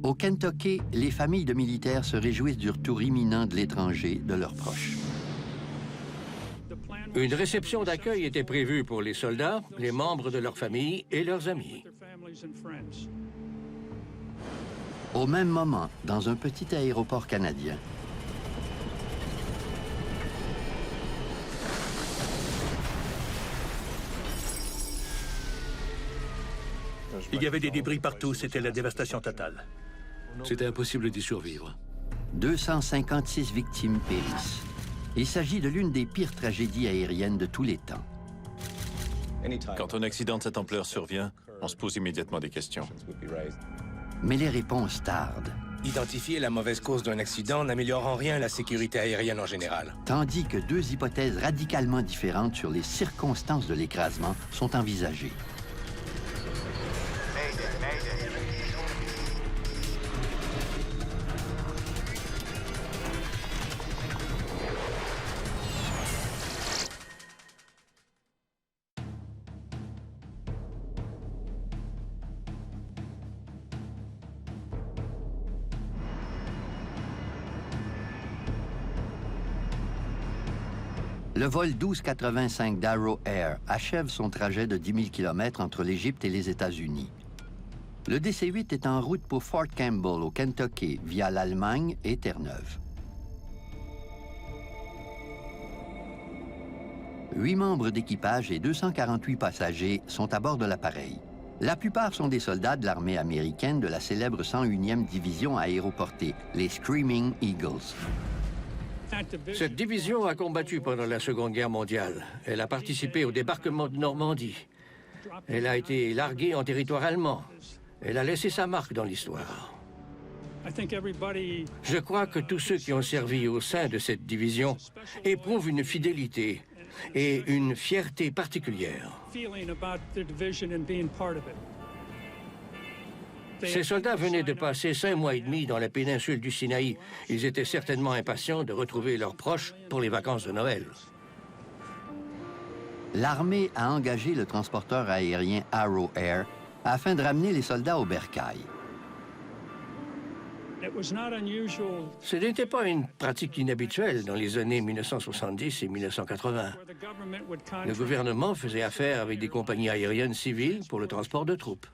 Au Kentucky, les familles de militaires se réjouissent du retour imminent de l'étranger, de leurs proches. Une réception d'accueil était prévue pour les soldats, les membres de leur famille et leurs amis. Au même moment, dans un petit aéroport canadien, il y avait des débris partout, c'était la dévastation totale. C'était impossible d'y survivre. 256 victimes périssent. Il s'agit de l'une des pires tragédies aériennes de tous les temps. Quand un accident de cette ampleur survient, on se pose immédiatement des questions. Mais les réponses tardent. Identifier la mauvaise cause d'un accident n'améliore en rien la sécurité aérienne en général. Tandis que deux hypothèses radicalement différentes sur les circonstances de l'écrasement sont envisagées. Le vol 1285 d'Arrow Air achève son trajet de 10 000 km entre l'Égypte et les États-Unis. Le DC-8 est en route pour Fort Campbell, au Kentucky, via l'Allemagne et Terre-Neuve. 8 membres d'équipage et 248 passagers sont à bord de l'appareil. La plupart sont des soldats de l'armée américaine de la célèbre 101e division aéroportée, les Screaming Eagles. Cette division a combattu pendant la Seconde Guerre mondiale. Elle a participé au débarquement de Normandie. Elle a été larguée en territoire allemand. Elle a laissé sa marque dans l'histoire. Je crois que tous ceux qui ont servi au sein de cette division éprouvent une fidélité et une fierté particulière. Ces soldats venaient de passer 5 mois et demi dans la péninsule du Sinaï. Ils étaient certainement impatients de retrouver leurs proches pour les vacances de Noël. L'armée a engagé le transporteur aérien Arrow Air afin de ramener les soldats au bercail. Ce n'était pas une pratique inhabituelle dans les années 1970 et 1980. Le gouvernement faisait affaire avec des compagnies aériennes civiles pour le transport de troupes.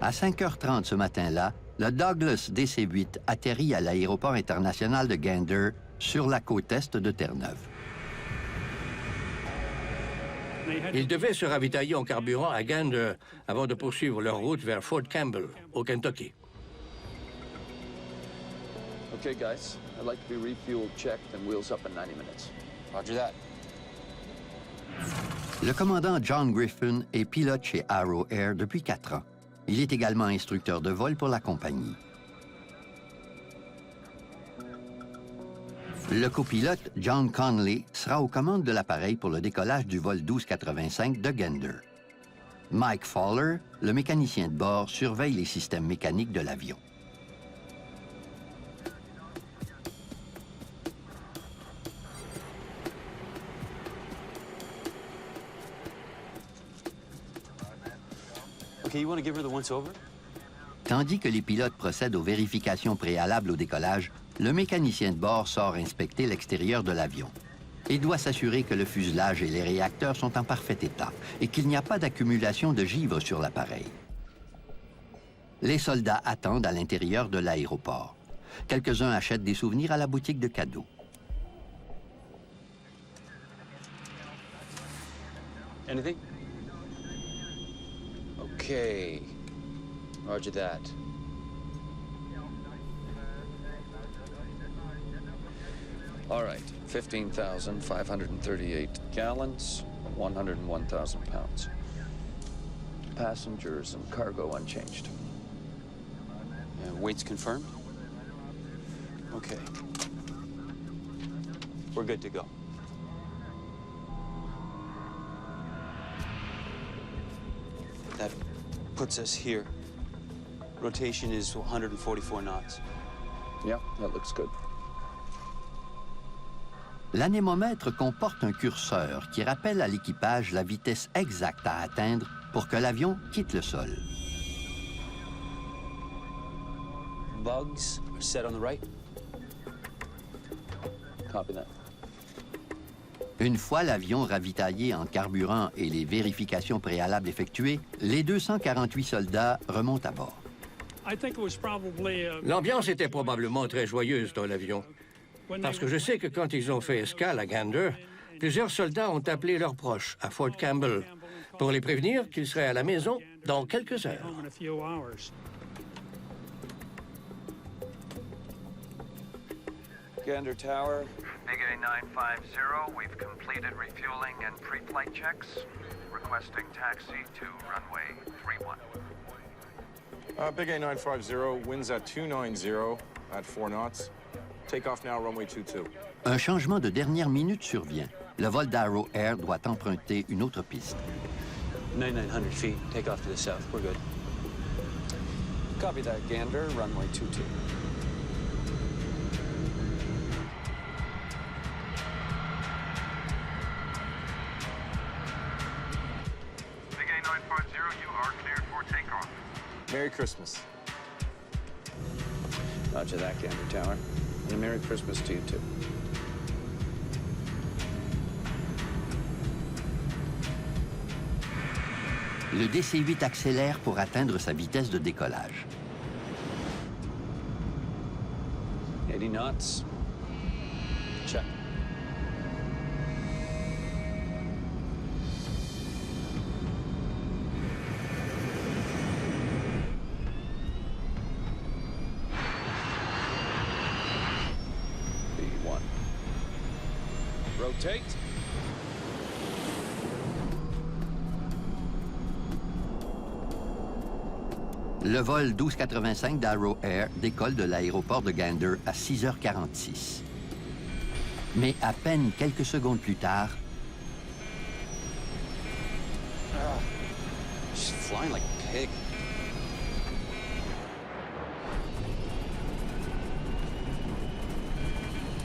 À 5h30 ce matin-là, le Douglas DC-8 atterrit à l'aéroport international de Gander, sur la côte est de Terre-Neuve. Ils devaient se ravitailler en carburant à Gander avant de poursuivre leur route vers Fort Campbell, au Kentucky. Okay, guys. I'd like to be refueled, checked, and wheels up in 90 minutes. Roger that. Le commandant John Griffin est pilote chez Arrow Air depuis 4 ans. Il est également instructeur de vol pour la compagnie. Le copilote, John Conley, sera aux commandes de l'appareil pour le décollage du vol 1285 de Gander. Mike Fowler, le mécanicien de bord, surveille les systèmes mécaniques de l'avion. Tandis que les pilotes procèdent aux vérifications préalables au décollage, le mécanicien de bord sort inspecter l'extérieur de l'avion. Il doit s'assurer que le fuselage et les réacteurs sont en parfait état et qu'il n'y a pas d'accumulation de givre sur l'appareil. Les soldats attendent à l'intérieur de l'aéroport. Quelques-uns achètent des souvenirs à la boutique de cadeaux. Anything? Okay. Roger that. All right. 15,538 gallons, 101,000 pounds. Passengers and cargo unchanged. Weight's confirmed? Okay. We're good to go. That puts us here. Rotation is 144 knots. Yeah, that looks good. L'anémomètre comporte un curseur qui rappelle à l'équipage la vitesse exacte à atteindre pour que l'avion quitte le sol. bugs are set on the right. Copy that. Une fois l'avion ravitaillé en carburant et les vérifications préalables effectuées, les 248 soldats remontent à bord. L'ambiance était probablement très joyeuse dans l'avion. Parce que je sais que quand ils ont fait escale à Gander, plusieurs soldats ont appelé leurs proches à Fort Campbell pour les prévenir qu'ils seraient à la maison dans quelques heures. Gander Tower. Big A950, we've completed refueling and pre-flight checks. Requesting taxi to runway 31. Big A950, winds at 290 at 4 knots. Take off now, runway 22. Un changement de dernière minute survient. Le vol d'Arrow Air doit emprunter une autre piste. 9,900 feet. Take off to the south. We're good. Copy that, Gander. Runway 22. Big A950, you are cleared for takeoff. Merry Christmas. Roger that, Gander Tower. And a Merry Christmas to you, too. Le DC-8 accélère pour atteindre sa vitesse de décollage. 80 knots. Check. B1. Rotate. Le vol 1285 d'Arrow Air décolle de l'aéroport de Gander à 6h46. Mais à peine quelques secondes plus tard, She's flying like a pig.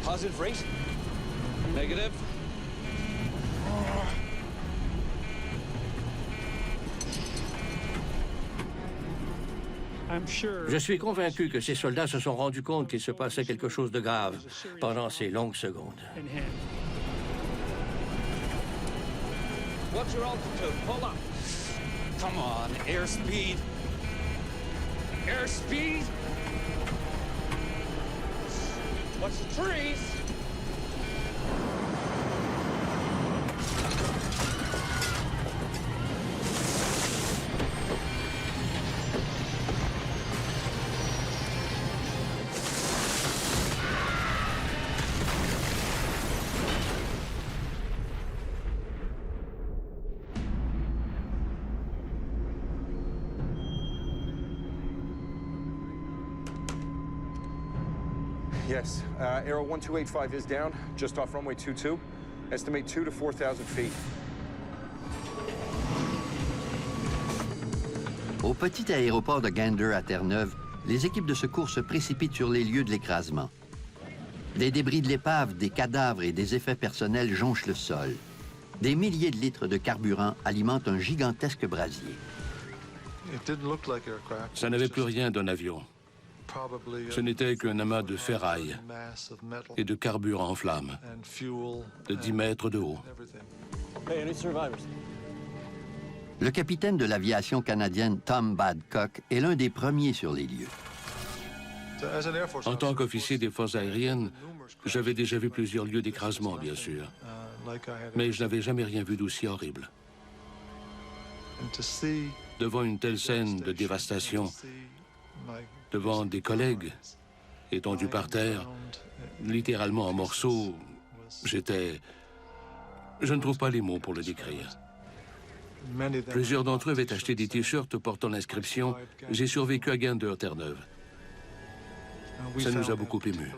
Positive rate. Negative. Je suis convaincu que ces soldats se sont rendus compte qu'il se passait quelque chose de grave pendant ces longues secondes. What's your altitude? Pull up. Come on, airspeed. Airspeed. Watch the trees. Yes, Arrow 1285 is down, just off runway 22. Estimate 2 to 4,000 feet. au petit aéroport de Gander à Terre-Neuve, les équipes de secours se précipitent sur les lieux de l'écrasement. Des débris de l'épave, des cadavres et des effets personnels jonchent le sol. Des milliers de litres de carburant alimentent un gigantesque brasier. Ça n'avait plus rien d'un avion. Ce n'était qu'un amas de ferraille et de carburant en flammes, de 10 mètres de haut. Le capitaine de l'aviation canadienne Tom Badcock est l'un des premiers sur les lieux. En tant qu'officier des forces aériennes, j'avais déjà vu plusieurs lieux d'écrasement, bien sûr. Mais je n'avais jamais rien vu d'aussi horrible. Devant une telle scène de dévastation, devant des collègues étendus par terre, littéralement en morceaux, j'étais... Je ne trouve pas les mots pour le décrire. Plusieurs d'entre eux avaient acheté des t-shirts portant l'inscription « J'ai survécu à Gander, Terre-Neuve ». Ça nous a beaucoup émus.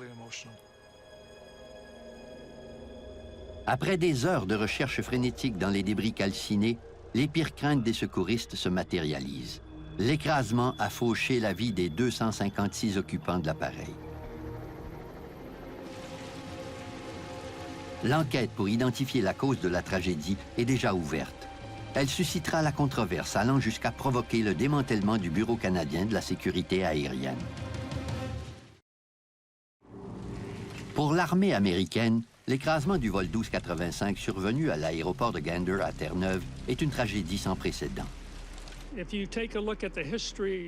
Après des heures de recherche frénétique dans les débris calcinés, les pires craintes des secouristes se matérialisent. L'écrasement a fauché la vie des 256 occupants de l'appareil. L'enquête pour identifier la cause de la tragédie est déjà ouverte. Elle suscitera la controverse allant jusqu'à provoquer le démantèlement du Bureau canadien de la sécurité aérienne. Pour l'armée américaine, l'écrasement du vol 1285 survenu à l'aéroport de Gander à Terre-Neuve est une tragédie sans précédent.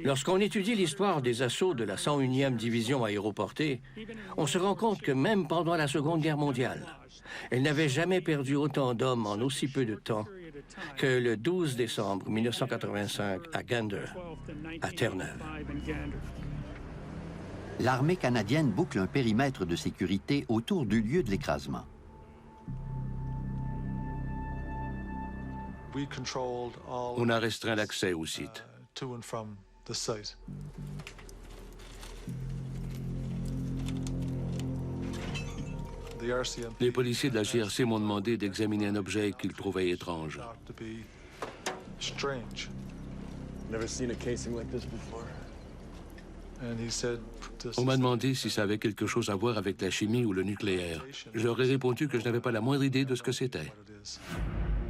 Lorsqu'on étudie l'histoire des assauts de la 101e division aéroportée, on se rend compte que même pendant la Seconde Guerre mondiale, elle n'avait jamais perdu autant d'hommes en aussi peu de temps que le 12 décembre 1985 à Gander, à Terre-Neuve. L'armée canadienne boucle un périmètre de sécurité autour du lieu de l'écrasement. On a restreint l'accès au site. Les policiers de la GRC m'ont demandé d'examiner un objet qu'ils trouvaient étrange. On m'a demandé si ça avait quelque chose à voir avec la chimie ou le nucléaire. Je leur ai répondu que je n'avais pas la moindre idée de ce que c'était.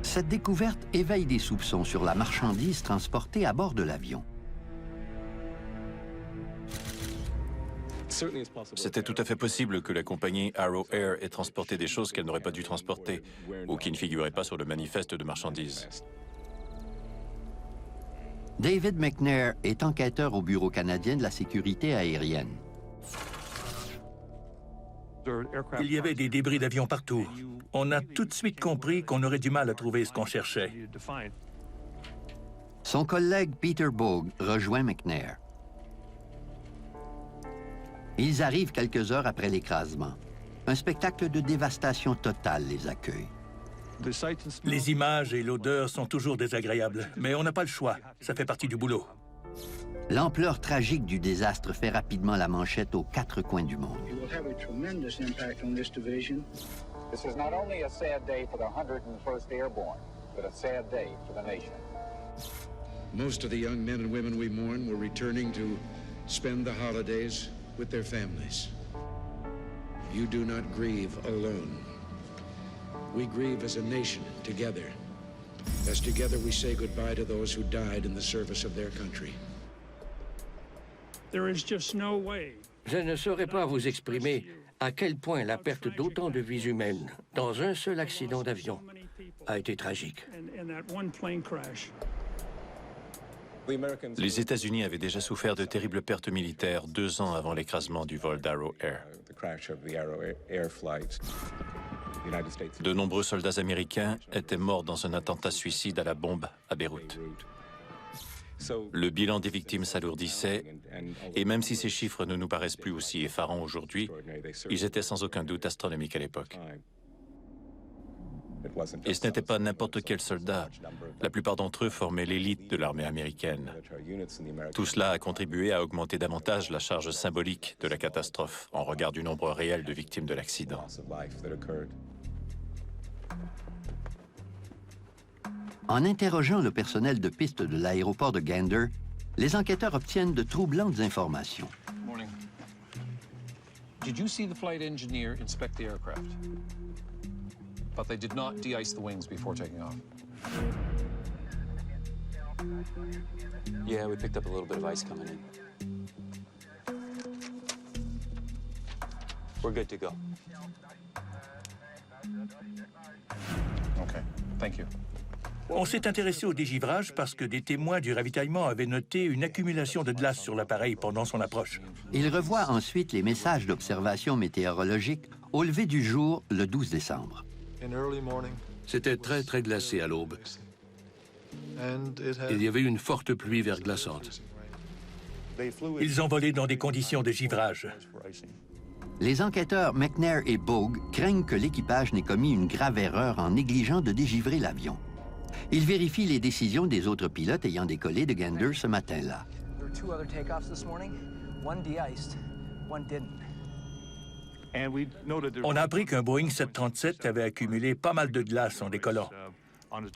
Cette découverte éveille des soupçons sur la marchandise transportée à bord de l'avion. C'était tout à fait possible que la compagnie Arrow Air ait transporté des choses qu'elle n'aurait pas dû transporter ou qui ne figuraient pas sur le manifeste de marchandises. David McNair est enquêteur au Bureau canadien de la sécurité aérienne. Il y avait des débris d'avion partout. On a tout de suite compris qu'on aurait du mal à trouver ce qu'on cherchait. Son collègue Peter Bogue rejoint McNair. Ils arrivent quelques heures après l'écrasement. Un spectacle de dévastation totale les accueille. Les images et l'odeur sont toujours désagréables, mais on n'a pas le choix. Ça fait partie du boulot. L'ampleur tragique du désastre fait rapidement la manchette aux quatre coins du monde. This is not only a sad day for the 101st Airborne, but a sad day for the nation. Most of the young men and women we mourn were returning to spend the holidays with their families. You do not grieve alone. We grieve as a nation, together. As together we say goodbye to those who died in the service of their country. There is just no way. Je ne saurais pas vous exprimer à quel point la perte d'autant de vies humaines dans un seul accident d'avion a été tragique. Les États-Unis avaient déjà souffert de terribles pertes militaires 2 ans avant l'écrasement du vol d'Arrow Air. De nombreux soldats américains étaient morts dans un attentat suicide à la bombe à Beyrouth. Le bilan des victimes s'alourdissait, et même si ces chiffres ne nous paraissent plus aussi effarants aujourd'hui, ils étaient sans aucun doute astronomiques à l'époque. Et ce n'était pas n'importe quel soldat. La plupart d'entre eux formaient l'élite de l'armée américaine. Tout cela a contribué à augmenter davantage la charge symbolique de la catastrophe en regard du nombre réel de victimes de l'accident. En interrogeant le personnel de piste de l'aéroport de Gander, les enquêteurs obtiennent de troublantes informations. Morning. Did you see the flight engineer inspect the aircraft? But they did not de-ice the wings before taking off. Yeah, we picked up a little bit of ice coming in. We're good to go. Okay, thank you. On s'est intéressé au dégivrage parce que des témoins du ravitaillement avaient noté une accumulation de glace sur l'appareil pendant son approche. Ils revoient ensuite les messages d'observation météorologique au lever du jour le 12 décembre. C'était très, très glacé à l'aube. Il y avait une forte pluie verglaçante. Ils ont volé dans des conditions de givrage. Les enquêteurs McNair et Bogue craignent que l'équipage n'ait commis une grave erreur en négligeant de dégivrer l'avion. Ils vérifient les décisions des autres pilotes ayant décollé de Gander ce matin-là. On a appris qu'un Boeing 737 avait accumulé pas mal de glace en décollant.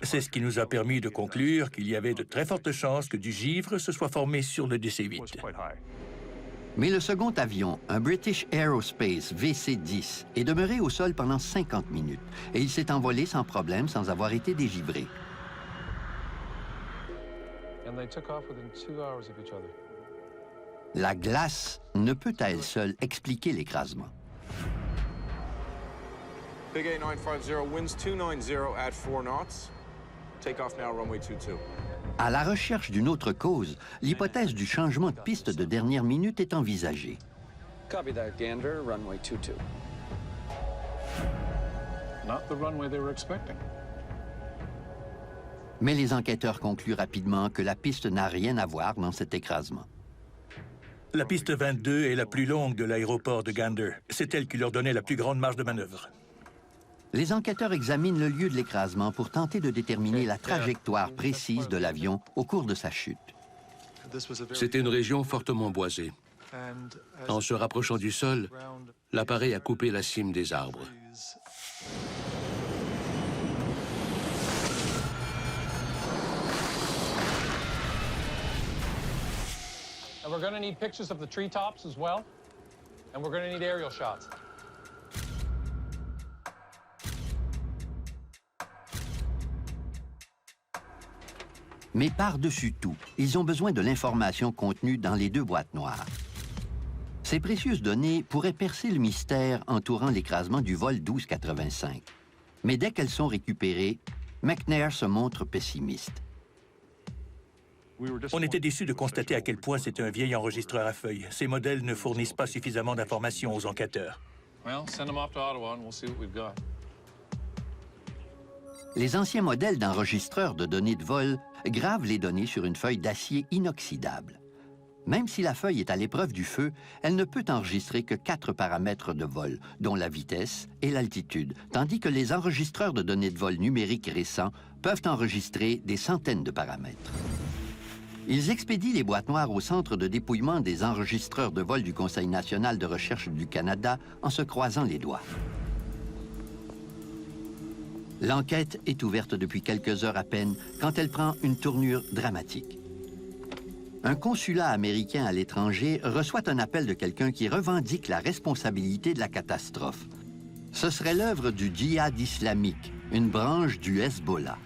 C'est ce qui nous a permis de conclure qu'il y avait de très fortes chances que du givre se soit formé sur le DC-8. Mais le second avion, un British Aerospace VC-10, est demeuré au sol pendant 50 minutes et il s'est envolé sans problème sans avoir été dégivré. La glace ne peut à elle seule expliquer l'écrasement. Big 8950, winds 290 at 4 knots. Take off now, runway 22. À la recherche d'une autre cause, l'hypothèse du changement de piste de dernière minute est envisagée. Copy that, Gander, runway 22. Not the runway they were expecting. Mais les enquêteurs concluent rapidement que la piste n'a rien à voir dans cet écrasement. La piste 22 est la plus longue de l'aéroport de Gander. C'est elle qui leur donnait la plus grande marge de manœuvre. Les enquêteurs examinent le lieu de l'écrasement pour tenter de déterminer la trajectoire précise de l'avion au cours de sa chute. C'était une région fortement boisée. En se rapprochant du sol, l'appareil a coupé la cime des arbres. And we're going to need pictures of the treetops as well. And we're going to need aerial shots. Mais par-dessus tout, ils ont besoin de l'information contenue dans les 2 boîtes noires. Ces précieuses données pourraient percer le mystère entourant l'écrasement du vol 1285. Mais dès qu'elles sont récupérées, McNair se montre pessimiste. On était déçus de constater à quel point c'était un vieil enregistreur à feuilles. Ces modèles ne fournissent pas suffisamment d'informations aux enquêteurs. Well, send them off to Ottawa and we'll see what we've got. Les anciens modèles d'enregistreurs de données de vol gravent les données sur une feuille d'acier inoxydable. Même si la feuille est à l'épreuve du feu, elle ne peut enregistrer que 4 paramètres de vol, dont la vitesse et l'altitude, tandis que les enregistreurs de données de vol numériques récents peuvent enregistrer des centaines de paramètres. Ils expédient les boîtes noires au centre de dépouillement des enregistreurs de vol du Conseil national de recherche du Canada en se croisant les doigts. L'enquête est ouverte depuis quelques heures à peine quand elle prend une tournure dramatique. Un consulat américain à l'étranger reçoit un appel de quelqu'un qui revendique la responsabilité de la catastrophe. Ce serait l'œuvre du djihad islamique, une branche du Hezbollah.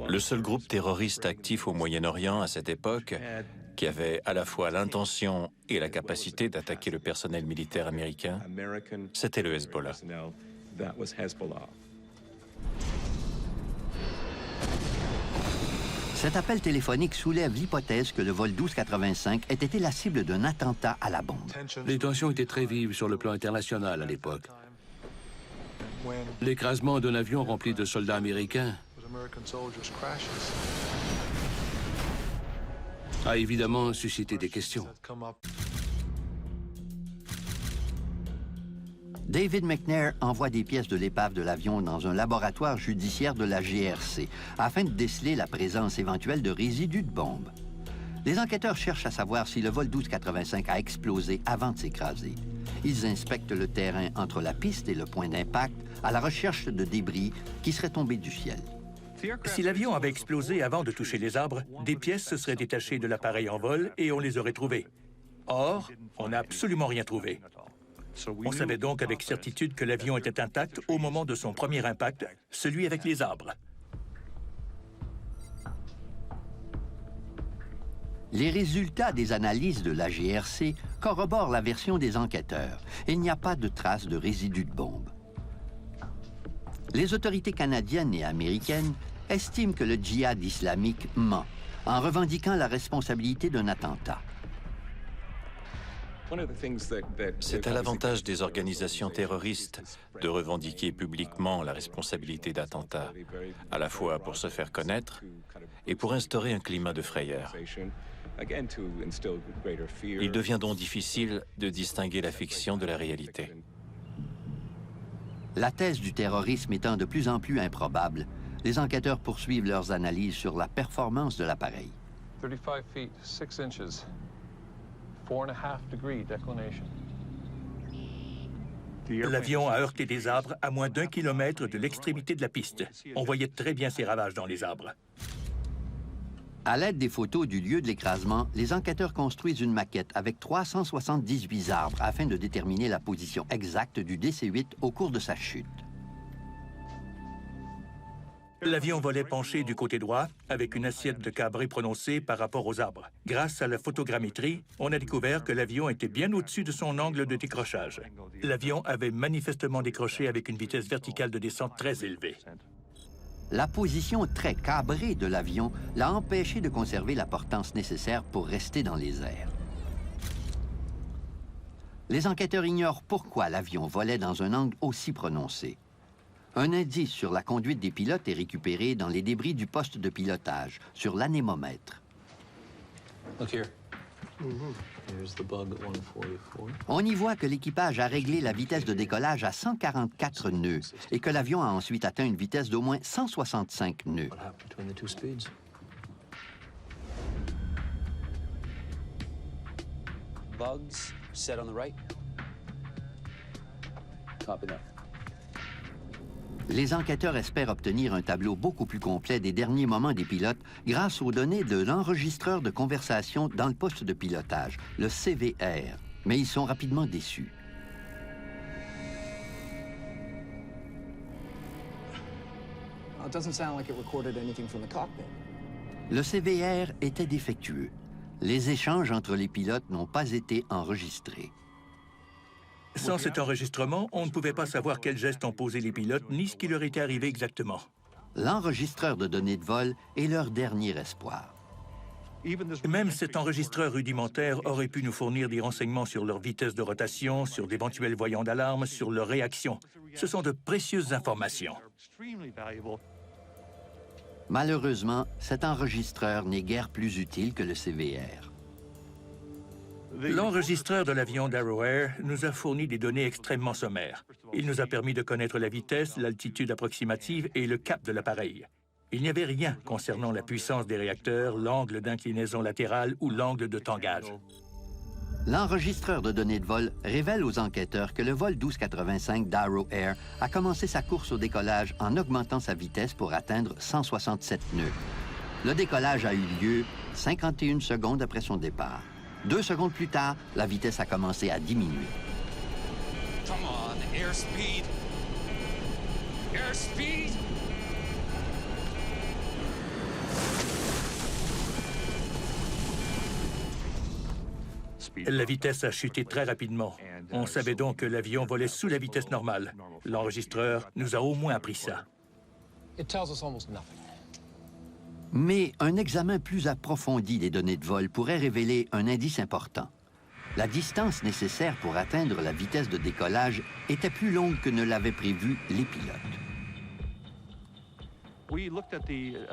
Le seul groupe terroriste actif au Moyen-Orient à cette époque, qui avait à la fois l'intention et la capacité d'attaquer le personnel militaire américain, c'était le Hezbollah. Cet appel téléphonique soulève l'hypothèse que le vol 1285 ait été la cible d'un attentat à la bombe. Les tensions étaient très vives sur le plan international à l'époque. L'écrasement d'un avion rempli de soldats américains a évidemment suscité des questions. David McNair envoie des pièces de l'épave de l'avion dans un laboratoire judiciaire de la GRC afin de déceler la présence éventuelle de résidus de bombes. Les enquêteurs cherchent à savoir si le vol 1285 a explosé avant de s'écraser. Ils inspectent le terrain entre la piste et le point d'impact à la recherche de débris qui seraient tombés du ciel. Si l'avion avait explosé avant de toucher les arbres, des pièces se seraient détachées de l'appareil en vol et on les aurait trouvées. Or, on n'a absolument rien trouvé. On savait donc avec certitude que l'avion était intact au moment de son premier impact, celui avec les arbres. Les résultats des analyses de la GRC corroborent la version des enquêteurs. Il n'y a pas de traces de résidus de bombes. Les autorités canadiennes et américaines estiment que le djihad islamique ment en revendiquant la responsabilité d'un attentat. C'est à l'avantage des organisations terroristes de revendiquer publiquement la responsabilité d'attentats, à la fois pour se faire connaître et pour instaurer un climat de frayeur. Il devient donc difficile de distinguer la fiction de la réalité. La thèse du terrorisme étant de plus en plus improbable, les enquêteurs poursuivent leurs analyses sur la performance de l'appareil. 35 feet, 6 inches, 4.5 degree declination. L'avion a heurté des arbres à moins d'1 kilomètre de l'extrémité de la piste. On voyait très bien ces ravages dans les arbres. À l'aide des photos du lieu de l'écrasement, les enquêteurs construisent une maquette avec 378 arbres afin de déterminer la position exacte du DC-8 au cours de sa chute. L'avion volait penché du côté droit, avec une assiette de cabré prononcée par rapport aux arbres. Grâce à la photogrammétrie, on a découvert que l'avion était bien au-dessus de son angle de décrochage. L'avion avait manifestement décroché avec une vitesse verticale de descente très élevée. La position très cabrée de l'avion l'a empêché de conserver la portance nécessaire pour rester dans les airs. Les enquêteurs ignorent pourquoi l'avion volait dans un angle aussi prononcé. Un indice sur la conduite des pilotes est récupéré dans les débris du poste de pilotage, sur l'anémomètre. On y voit que l'équipage a réglé la vitesse de décollage à 144 nœuds et que l'avion a ensuite atteint une vitesse d'au moins 165 nœuds. Bugs, set on the right. Copy that. Les enquêteurs espèrent obtenir un tableau beaucoup plus complet des derniers moments des pilotes grâce aux données de l'enregistreur de conversation dans le poste de pilotage, le CVR. Mais ils sont rapidement déçus. It doesn't sound like it recorded anything from the cockpit. Le CVR était défectueux. Les échanges entre les pilotes n'ont pas été enregistrés. Sans cet enregistrement, on ne pouvait pas savoir quels gestes ont posé les pilotes ni ce qui leur était arrivé exactement. L'enregistreur de données de vol est leur dernier espoir. Même cet enregistreur rudimentaire aurait pu nous fournir des renseignements sur leur vitesse de rotation, sur d'éventuels voyants d'alarme, sur leur réaction. Ce sont de précieuses informations. Malheureusement, cet enregistreur n'est guère plus utile que le CVR. L'enregistreur de l'avion d'Arrow Air nous a fourni des données extrêmement sommaires. Il nous a permis de connaître la vitesse, l'altitude approximative et le cap de l'appareil. Il n'y avait rien concernant la puissance des réacteurs, l'angle d'inclinaison latérale ou l'angle de tangage. L'enregistreur de données de vol révèle aux enquêteurs que le vol 1285 d'Arrow Air a commencé sa course au décollage en augmentant sa vitesse pour atteindre 167 nœuds. Le décollage a eu lieu 51 secondes après son départ. 2 secondes plus tard, la vitesse a commencé à diminuer. Come on, airspeed. Airspeed. La vitesse a chuté très rapidement. On savait donc que l'avion volait sous la vitesse normale. L'enregistreur nous a au moins appris ça. It tells us almost nothing. Mais un examen plus approfondi des données de vol pourrait révéler un indice important. La distance nécessaire pour atteindre la vitesse de décollage était plus longue que ne l'avaient prévu les pilotes.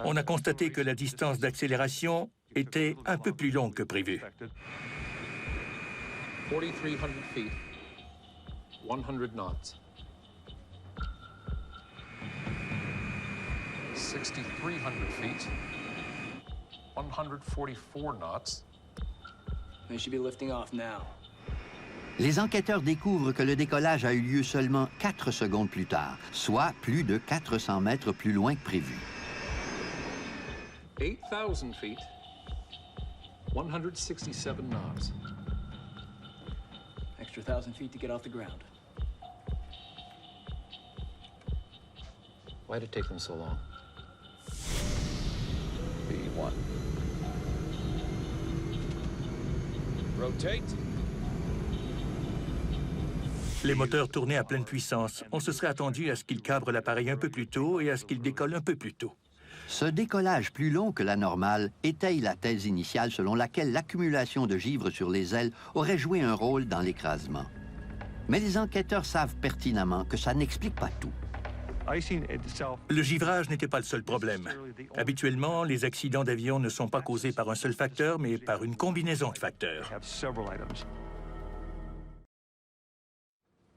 On a constaté que la distance d'accélération était un peu plus longue que prévu. 4,300 feet, 100 knots. 6,300 feet, 144 knots. They should be lifting off now. Les enquêteurs découvrent que le décollage a eu lieu seulement 4 secondes plus tard, soit plus de 400 mètres plus loin que prévu. 8,000 feet, 167 knots. Extra 1,000 feet to get off the ground. Why did it take them so long? B1. Rotate. Les moteurs tournaient à pleine puissance. On se serait attendu à ce qu'ils cabrent l'appareil un peu plus tôt et à ce qu'il décolle un peu plus tôt. Ce décollage plus long que la normale étaye la thèse initiale selon laquelle l'accumulation de givre sur les ailes aurait joué un rôle dans l'écrasement. Mais les enquêteurs savent pertinemment que ça n'explique pas tout. Le givrage n'était pas le seul problème. Habituellement, les accidents d'avion ne sont pas causés par un seul facteur, mais par une combinaison de facteurs.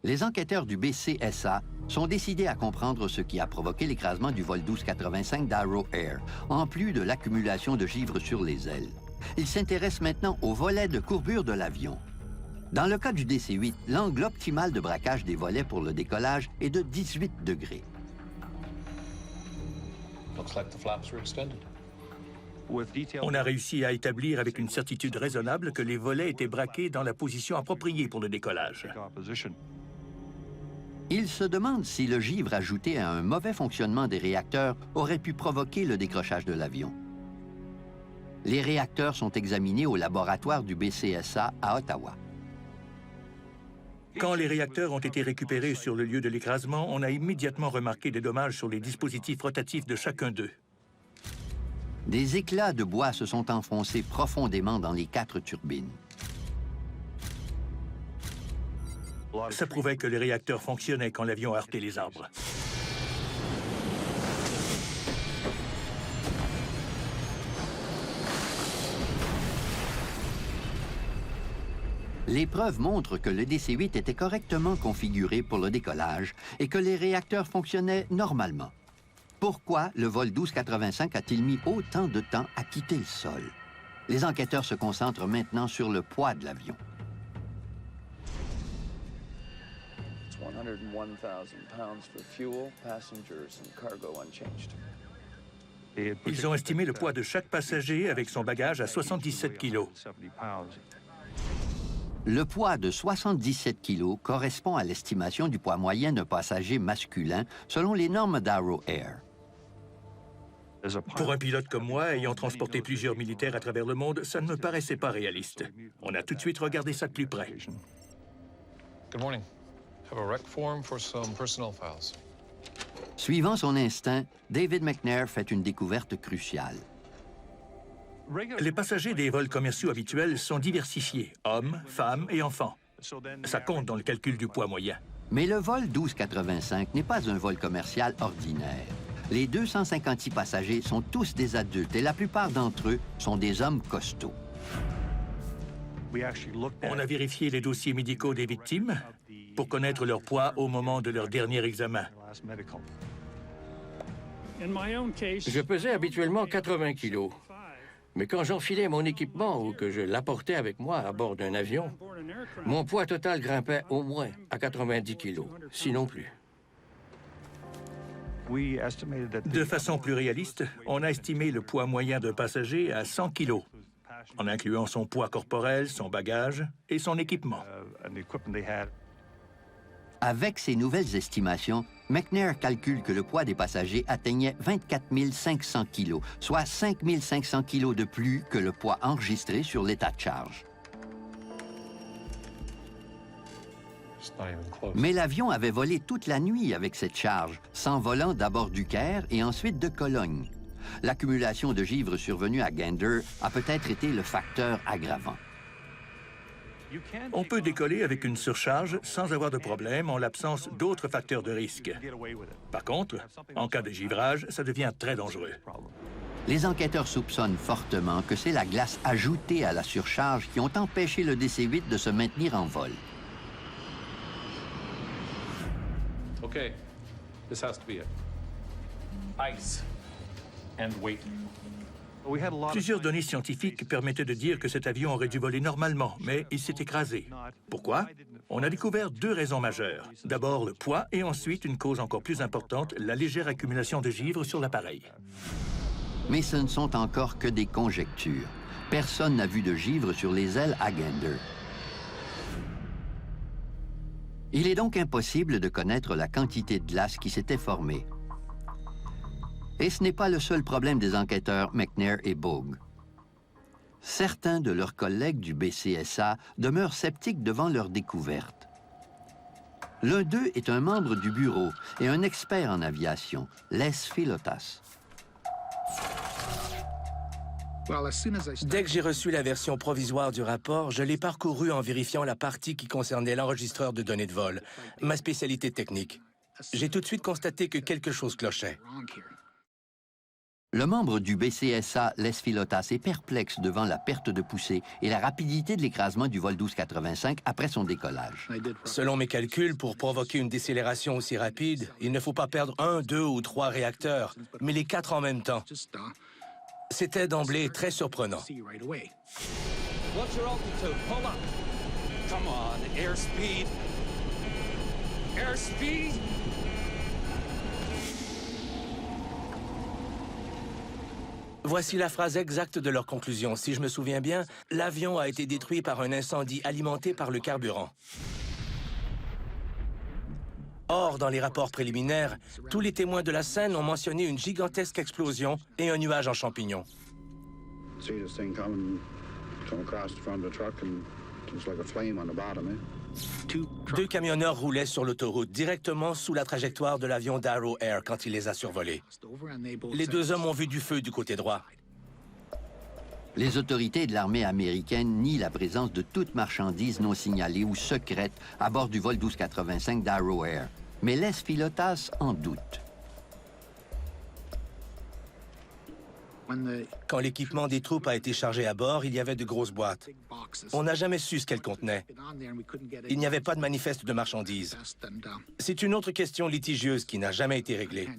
Les enquêteurs du BCSA sont décidés à comprendre ce qui a provoqué l'écrasement du vol 1285 d'Arrow Air, en plus de l'accumulation de givre sur les ailes. Ils s'intéressent maintenant au volet de courbure de l'avion. Dans le cas du DC-8, l'angle optimal de braquage des volets pour le décollage est de 18 degrés. Looks like the flaps were extended. On a réussi à établir avec une certitude raisonnable que les volets étaient braqués dans la position appropriée pour le décollage. Ils se demandent si le givre ajouté à un mauvais fonctionnement des réacteurs aurait pu provoquer le décrochage de l'avion. Les réacteurs sont examinés au laboratoire du BCSA à Ottawa. Quand les réacteurs ont été récupérés sur le lieu de l'écrasement, on a immédiatement remarqué des dommages sur les dispositifs rotatifs de chacun d'eux. Des éclats de bois se sont enfoncés profondément dans les 4 turbines. Ça prouvait que les réacteurs fonctionnaient quand l'avion a heurté les arbres. Les preuves montrent que le DC-8 était correctement configuré pour le décollage et que les réacteurs fonctionnaient normalement. Pourquoi le vol 1285 a-t-il mis autant de temps à quitter le sol? Les enquêteurs se concentrent maintenant sur le poids de l'avion. 101,000 pounds for fuel, passengers and cargo unchanged. Ils ont estimé le poids de chaque passager avec son bagage à 77 kilos. Le poids de 77 kg correspond à l'estimation du poids moyen d'un passager masculin selon les normes d'Arrow Air. Pour un pilote comme moi, ayant transporté plusieurs militaires à travers le monde, ça ne me paraissait pas réaliste. On a tout de suite regardé ça de plus près. Good morning. Have a rec form for some personnel files. Suivant son instinct, David McNair fait une découverte cruciale. Les passagers des vols commerciaux habituels sont diversifiés, hommes, femmes et enfants. Ça compte dans le calcul du poids moyen. Mais le vol 1285 n'est pas un vol commercial ordinaire. Les 256 passagers sont tous des adultes et la plupart d'entre eux sont des hommes costauds. On a vérifié les dossiers médicaux des victimes pour connaître leur poids au moment de leur dernier examen. Je pesais habituellement 80 kilos. Mais quand j'enfilais mon équipement ou que je l'apportais avec moi à bord d'un avion, mon poids total grimpait au moins à 90 kilos, sinon plus. De façon plus réaliste, on a estimé le poids moyen d'un passager à 100 kilos, en incluant son poids corporel, son bagage et son équipement. Avec ces nouvelles estimations, McNair calcule que le poids des passagers atteignait 24 500 kg, soit 5 500 kg de plus que le poids enregistré sur l'état de charge. Mais l'avion avait volé toute la nuit avec cette charge, s'envolant d'abord du Caire et ensuite de Cologne. L'accumulation de givre survenue à Gander a peut-être été le facteur aggravant. On peut décoller avec une surcharge sans avoir de problème en l'absence d'autres facteurs de risque. Par contre, en cas de givrage, ça devient très dangereux. Les enquêteurs soupçonnent fortement que c'est la glace ajoutée à la surcharge qui ont empêché le DC-8 de se maintenir en vol. Okay, this has to be it. Ice and weight. Plusieurs données scientifiques permettaient de dire que cet avion aurait dû voler normalement, mais il s'est écrasé. Pourquoi? On a découvert 2 raisons majeures. D'abord, le poids, et ensuite, une cause encore plus importante, la légère accumulation de givre sur l'appareil. Mais ce ne sont encore que des conjectures. Personne n'a vu de givre sur les ailes à Gander. Il est donc impossible de connaître la quantité de glace qui s'était formée. Et ce n'est pas le seul problème des enquêteurs McNair et Bogue. Certains de leurs collègues du BCSA demeurent sceptiques devant leur découverte. L'un d'eux est un membre du bureau et un expert en aviation, Les Philotas. Dès que j'ai reçu la version provisoire du rapport, je l'ai parcouru en vérifiant la partie qui concernait l'enregistreur de données de vol, ma spécialité technique. J'ai tout de suite constaté que quelque chose clochait. Le membre du BCSA, Les Philotas, est perplexe devant la perte de poussée et la rapidité de l'écrasement du vol 1285 après son décollage. Selon mes calculs, pour provoquer une décélération aussi rapide, il ne faut pas perdre 1, 2 ou 3 réacteurs, mais les 4 en même temps. C'était d'emblée très surprenant. What's your altitude? Pull up. Come on, airspeed. Airspeed? Voici la phrase exacte de leur conclusion. Si je me souviens bien, l'avion a été détruit par un incendie alimenté par le carburant. Or, dans les rapports préliminaires, tous les témoins de la scène ont mentionné une gigantesque explosion et un nuage en champignons. Deux camionneurs roulaient sur l'autoroute directement sous la trajectoire de l'avion d'Arrow Air quand il les a survolés. Les deux hommes ont vu du feu du côté droit. Les autorités de l'armée américaine nient la présence de toute marchandise non signalée ou secrète à bord du vol 1285 d'Arrow Air, mais laissent Philotas en doute. Quand l'équipement des troupes a été chargé à bord, il y avait de grosses boîtes. On n'a jamais su ce qu'elles contenaient. Il n'y avait pas de manifeste de marchandises. C'est une autre question litigieuse qui n'a jamais été réglée.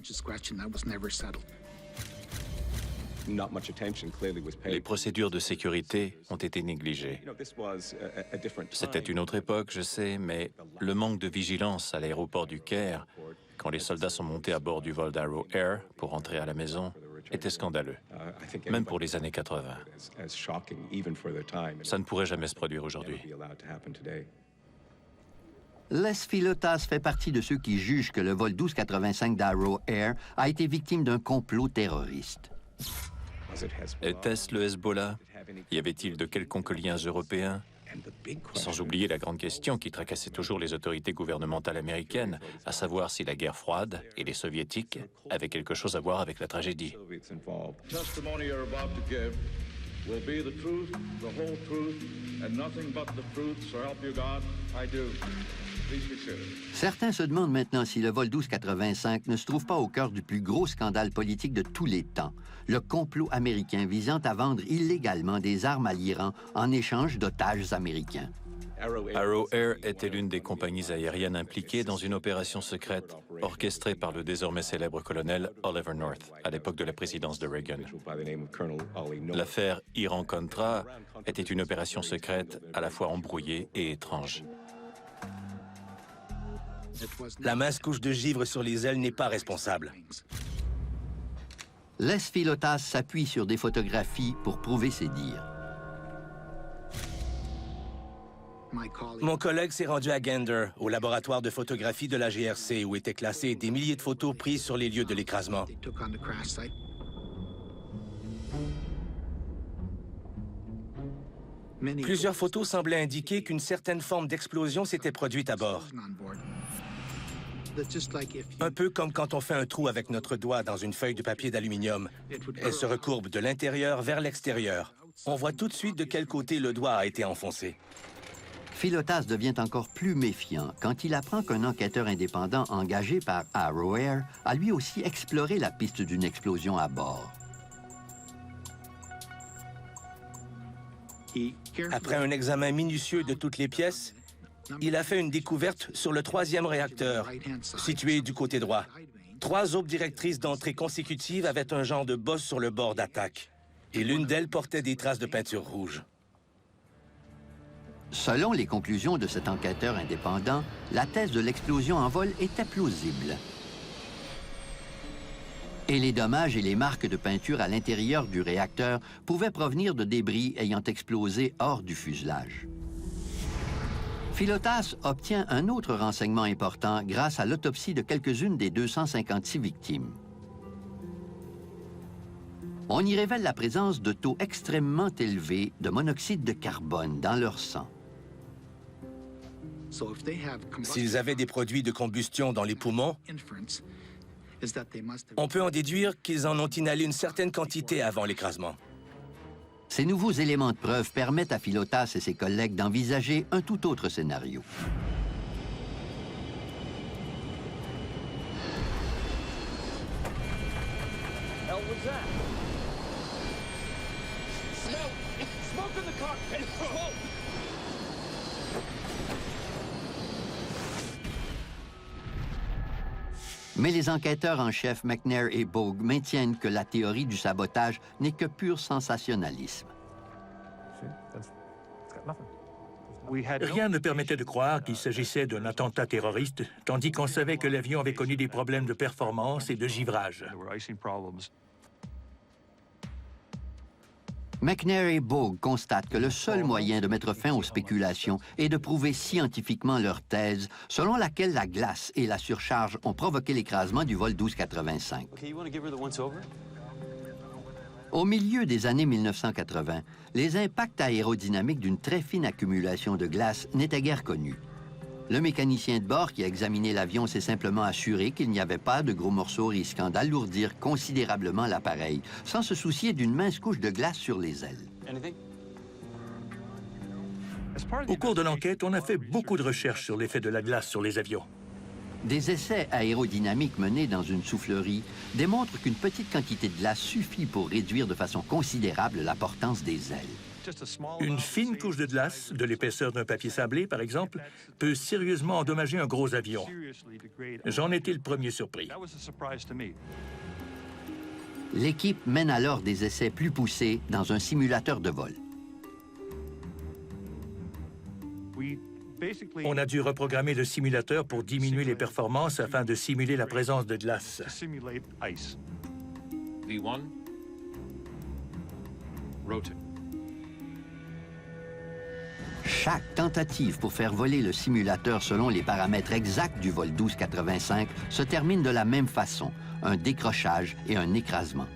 Les procédures de sécurité ont été négligées. C'était une autre époque, je sais, mais le manque de vigilance à l'aéroport du Caire, quand les soldats sont montés à bord du vol d'Arrow Air pour rentrer à la maison, était scandaleux, même pour les années 80. Ça ne pourrait jamais se produire aujourd'hui. Les Philotas fait partie de ceux qui jugent que le vol 1285 d'Arrow Air a été victime d'un complot terroriste. Était-ce le Hezbollah? Y avait-il de quelconques liens européens? Sans oublier la grande question qui tracassait toujours les autorités gouvernementales américaines, à savoir si la guerre froide et les soviétiques avaient quelque chose à voir avec la tragédie. Certains se demandent maintenant si le vol 1285 ne se trouve pas au cœur du plus gros scandale politique de tous les temps, le complot américain visant à vendre illégalement des armes à l'Iran en échange d'otages américains. Arrow Air était l'une des compagnies aériennes impliquées dans une opération secrète orchestrée par le désormais célèbre colonel Oliver North à l'époque de la présidence de Reagan. L'affaire Iran-Contra était une opération secrète à la fois embrouillée et étrange. La mince couche de givre sur les ailes n'est pas responsable. Les Philotas s'appuie sur des photographies pour prouver ses dires. Mon collègue s'est rendu à Gander, au laboratoire de photographie de la GRC, où étaient classées des milliers de photos prises sur les lieux de l'écrasement. Plusieurs photos semblaient indiquer qu'une certaine forme d'explosion s'était produite à bord. Un peu comme quand on fait un trou avec notre doigt dans une feuille de papier d'aluminium. Elle se recourbe de l'intérieur vers l'extérieur. On voit tout de suite de quel côté le doigt a été enfoncé. Philotas devient encore plus méfiant quand il apprend qu'un enquêteur indépendant engagé par Arrow Air a lui aussi exploré la piste d'une explosion à bord. Après un examen minutieux de toutes les pièces, il a fait une découverte sur le 3e réacteur, situé du côté droit. 3 aubes directrices d'entrée consécutives avaient un genre de bosse sur le bord d'attaque, et l'une d'elles portait des traces de peinture rouge. Selon les conclusions de cet enquêteur indépendant, la thèse de l'explosion en vol était plausible. Et les dommages et les marques de peinture à l'intérieur du réacteur pouvaient provenir de débris ayant explosé hors du fuselage. Philotas obtient un autre renseignement important grâce à l'autopsie de quelques-unes des 256 victimes. On y révèle la présence de taux extrêmement élevés de monoxyde de carbone dans leur sang. S'ils avaient des produits de combustion dans les poumons, on peut en déduire qu'ils en ont inhalé une certaine quantité avant l'écrasement. Ces nouveaux éléments de preuve permettent à Philotas et ses collègues d'envisager un tout autre scénario. Mais les enquêteurs en chef McNair et Bogue maintiennent que la théorie du sabotage n'est que pur sensationnalisme. Rien ne permettait de croire qu'il s'agissait d'un attentat terroriste, tandis qu'on savait que l'avion avait connu des problèmes de performance et de givrage. McNair et Bogue constatent que le seul moyen de mettre fin aux spéculations est de prouver scientifiquement leur thèse, selon laquelle la glace et la surcharge ont provoqué l'écrasement du vol 1285. Au milieu des années 1980, les impacts aérodynamiques d'une très fine accumulation de glace n'étaient guère connus. Le mécanicien de bord qui a examiné l'avion s'est simplement assuré qu'il n'y avait pas de gros morceaux risquant d'alourdir considérablement l'appareil, sans se soucier d'une mince couche de glace sur les ailes. Au cours de l'enquête, on a fait beaucoup de recherches sur l'effet de la glace sur les avions. Des essais aérodynamiques menés dans une soufflerie démontrent qu'une petite quantité de glace suffit pour réduire de façon considérable la portance des ailes. Une fine couche de glace, de l'épaisseur d'un papier sablé, par exemple, peut sérieusement endommager un gros avion. J'en étais le premier surpris. L'équipe mène alors des essais plus poussés dans un simulateur de vol. On a dû reprogrammer le simulateur pour diminuer les performances afin de simuler la présence de glace. V1. Rotate. Chaque tentative pour faire voler le simulateur selon les paramètres exacts du vol 1285 se termine de la même façon, un décrochage et un écrasement.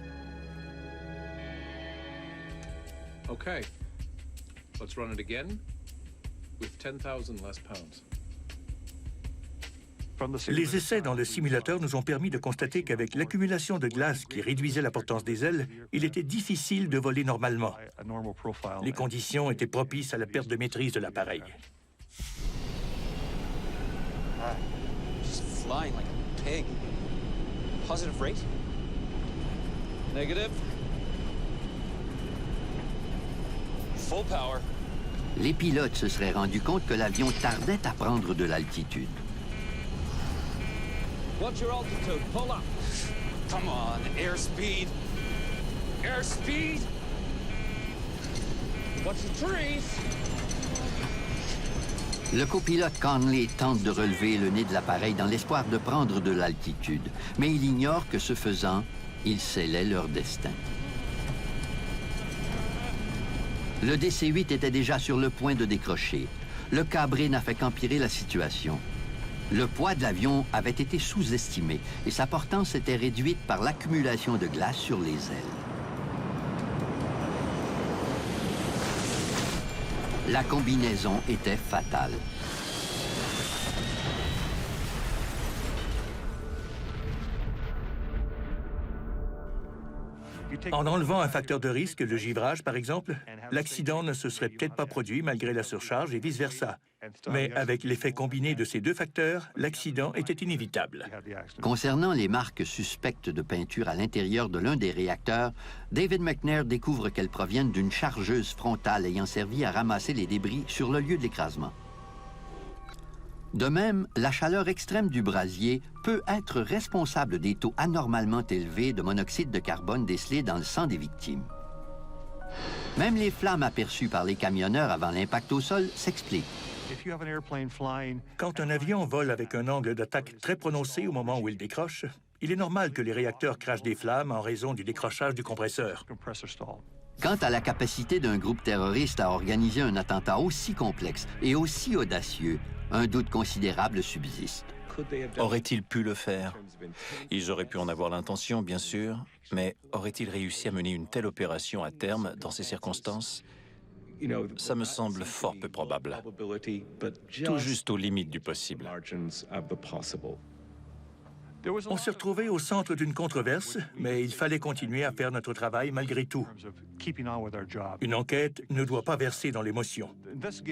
Okay. Let's run it again with 10,000 less pounds. Les essais dans le simulateur nous ont permis de constater qu'avec l'accumulation de glace qui réduisait la portance des ailes, il était difficile de voler normalement. Les conditions étaient propices à la perte de maîtrise de l'appareil. Just flying like a pig. Positive rate? Negative? Full power. Les pilotes se seraient rendus compte que l'avion tardait à prendre de l'altitude. What's your altitude? Pull up. Come on, airspeed. Airspeed. Watch the trees. Le copilote Conley tente de relever le nez de l'appareil dans l'espoir de prendre de l'altitude, mais il ignore que ce faisant, il scellait leur destin. Le DC-8 était déjà sur le point de décrocher. Le cabré n'a fait qu'empirer la situation. Le poids de l'avion avait été sous-estimé et sa portance était réduite par l'accumulation de glace sur les ailes. La combinaison était fatale. En enlevant un facteur de risque, le givrage par exemple, l'accident ne se serait peut-être pas produit malgré la surcharge et vice-versa. Mais avec l'effet combiné de ces deux facteurs, l'accident était inévitable. Concernant les marques suspectes de peinture à l'intérieur de l'un des réacteurs, David McNair découvre qu'elles proviennent d'une chargeuse frontale ayant servi à ramasser les débris sur le lieu de l'écrasement. De même, la chaleur extrême du brasier peut être responsable des taux anormalement élevés de monoxyde de carbone décelés dans le sang des victimes. Même les flammes aperçues par les camionneurs avant l'impact au sol s'expliquent. Quand un avion vole avec un angle d'attaque très prononcé au moment où il décroche, il est normal que les réacteurs crachent des flammes en raison du décrochage du compresseur. Quant à la capacité d'un groupe terroriste à organiser un attentat aussi complexe et aussi audacieux, un doute considérable subsiste. Auraient-ils pu le faire? Ils auraient pu en avoir l'intention, bien sûr, mais auraient-ils réussi à mener une telle opération à terme dans ces circonstances? Ça me semble fort peu probable. Tout juste aux limites du possible. On s'est retrouvé au centre d'une controverse, mais il fallait continuer à faire notre travail malgré tout. Une enquête ne doit pas verser dans l'émotion.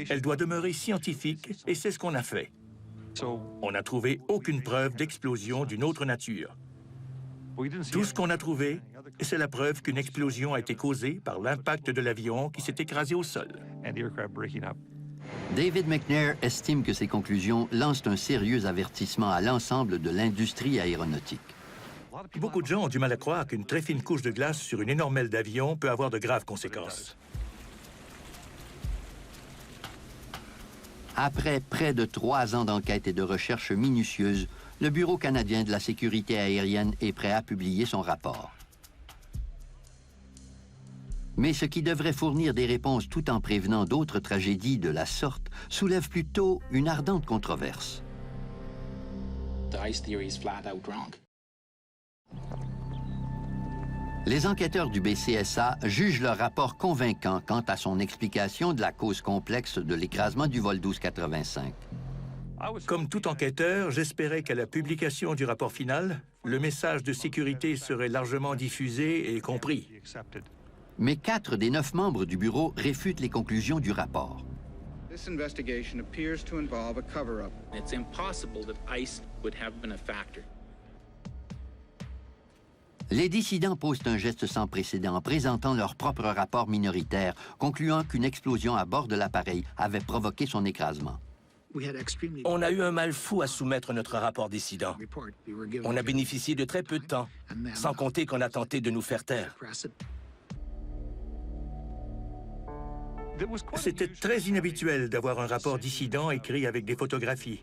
Elle doit demeurer scientifique, et c'est ce qu'on a fait. On n'a trouvé aucune preuve d'explosion d'une autre nature. Tout ce qu'on a trouvé, c'est la preuve qu'une explosion a été causée par l'impact de l'avion qui s'est écrasé au sol. David McNair estime que ces conclusions lancent un sérieux avertissement à l'ensemble de l'industrie aéronautique. Beaucoup de gens ont du mal à croire qu'une très fine couche de glace sur une énorme aile d'avion peut avoir de graves conséquences. Après près de 3 ans d'enquête et de recherche minutieuse, le Bureau canadien de la sécurité aérienne est prêt à publier son rapport. Mais ce qui devrait fournir des réponses tout en prévenant d'autres tragédies de la sorte soulève plutôt une ardente controverse. The ice theory is flat out wrong. Les enquêteurs du BCSA jugent leur rapport convaincant quant à son explication de la cause complexe de l'écrasement du vol 1285. Comme tout enquêteur, j'espérais qu'à la publication du rapport final, le message de sécurité serait largement diffusé et compris. Mais 4 des 9 membres du bureau réfutent les conclusions du rapport. This investigation appears to involve a cover-up. It's impossible that ice would have been a factor. Les dissidents posent un geste sans précédent en présentant leur propre rapport minoritaire, concluant qu'une explosion à bord de l'appareil avait provoqué son écrasement. On a eu un mal fou à soumettre notre rapport dissident. On a bénéficié de très peu de temps, sans compter qu'on a tenté de nous faire taire. C'était très inhabituel d'avoir un rapport dissident écrit avec des photographies.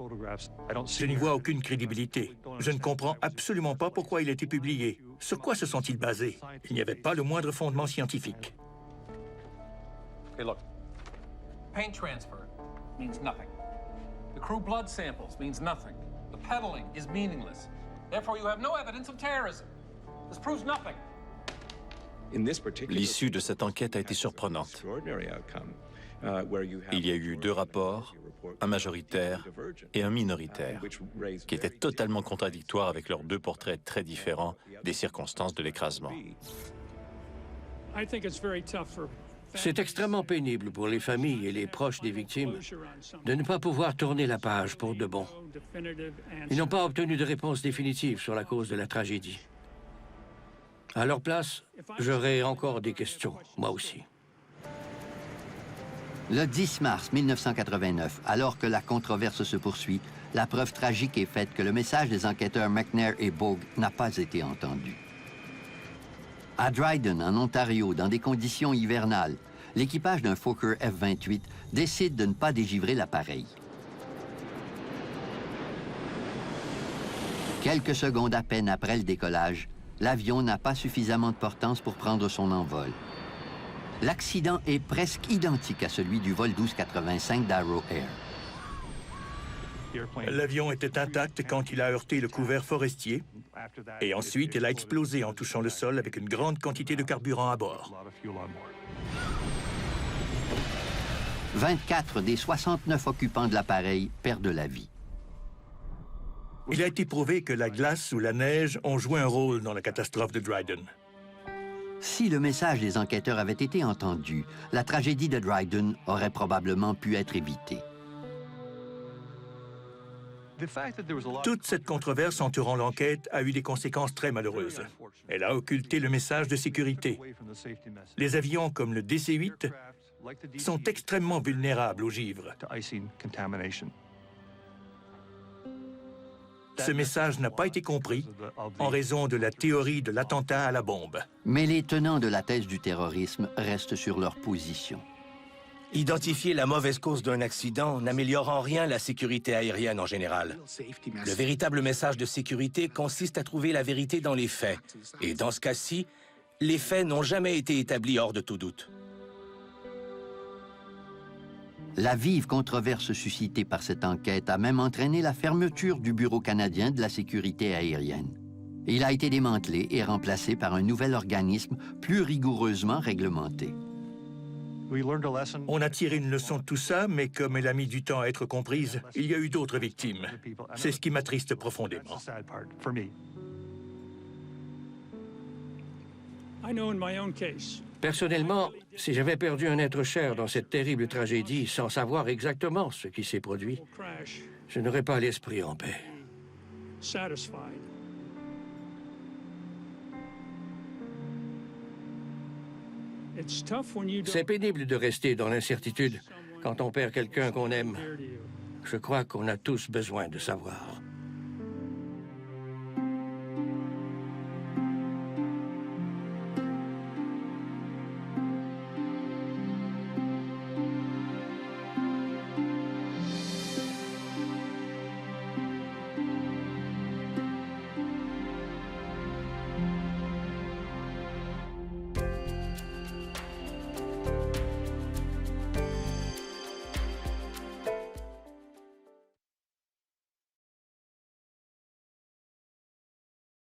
Je n'y vois aucune crédibilité. Je ne comprends absolument pas pourquoi il a été publié. Sur quoi se sont-ils basés? Il n'y avait pas le moindre fondement scientifique. Hey, look. Paint transfer means nothing. The crew blood samples means nothing. The peddling is meaningless. Therefore, you have no evidence of terrorism. This proves nothing. L'issue de cette enquête a été surprenante. Il y a eu 2 rapports, un majoritaire et un minoritaire, qui étaient totalement contradictoires avec leurs 2 portraits très différents des circonstances de l'écrasement. C'est extrêmement pénible pour les familles et les proches des victimes de ne pas pouvoir tourner la page pour de bon. Ils n'ont pas obtenu de réponse définitive sur la cause de la tragédie. À leur place, j'aurais encore des questions, moi aussi. Le 10 mars 1989, alors que la controverse se poursuit, la preuve tragique est faite que le message des enquêteurs McNair et Bogue n'a pas été entendu. À Dryden, en Ontario, dans des conditions hivernales, l'équipage d'un Fokker F-28 décide de ne pas dégivrer l'appareil. Quelques secondes à peine après le décollage, l'avion n'a pas suffisamment de portance pour prendre son envol. L'accident est presque identique à celui du vol 1285 d'Arrow Air. L'avion était intact quand il a heurté le couvert forestier et ensuite il a explosé en touchant le sol avec une grande quantité de carburant à bord. 24 des 69 occupants de l'appareil perdent la vie. Il a été prouvé que la glace ou la neige ont joué un rôle dans la catastrophe de Dryden. Si le message des enquêteurs avait été entendu, la tragédie de Dryden aurait probablement pu être évitée. Toute cette controverse entourant l'enquête a eu des conséquences très malheureuses. Elle a occulté le message de sécurité. Les avions comme le DC-8 sont extrêmement vulnérables au givre. Ce message n'a pas été compris en raison de la théorie de l'attentat à la bombe. Mais les tenants de la thèse du terrorisme restent sur leur position. Identifier la mauvaise cause d'un accident n'améliore en rien la sécurité aérienne en général. Le véritable message de sécurité consiste à trouver la vérité dans les faits. Et dans ce cas-ci, les faits n'ont jamais été établis hors de tout doute. La vive controverse suscitée par cette enquête a même entraîné la fermeture du Bureau canadien de la sécurité aérienne. Il a été démantelé et remplacé par un nouvel organisme plus rigoureusement réglementé. On a tiré une leçon de tout ça, mais comme elle a mis du temps à être comprise, il y a eu d'autres victimes. C'est ce qui m'attriste profondément. Personnellement, si j'avais perdu un être cher dans cette terrible tragédie sans savoir exactement ce qui s'est produit, je n'aurais pas l'esprit en paix. C'est pénible de rester dans l'incertitude quand on perd quelqu'un qu'on aime. Je crois qu'on a tous besoin de savoir.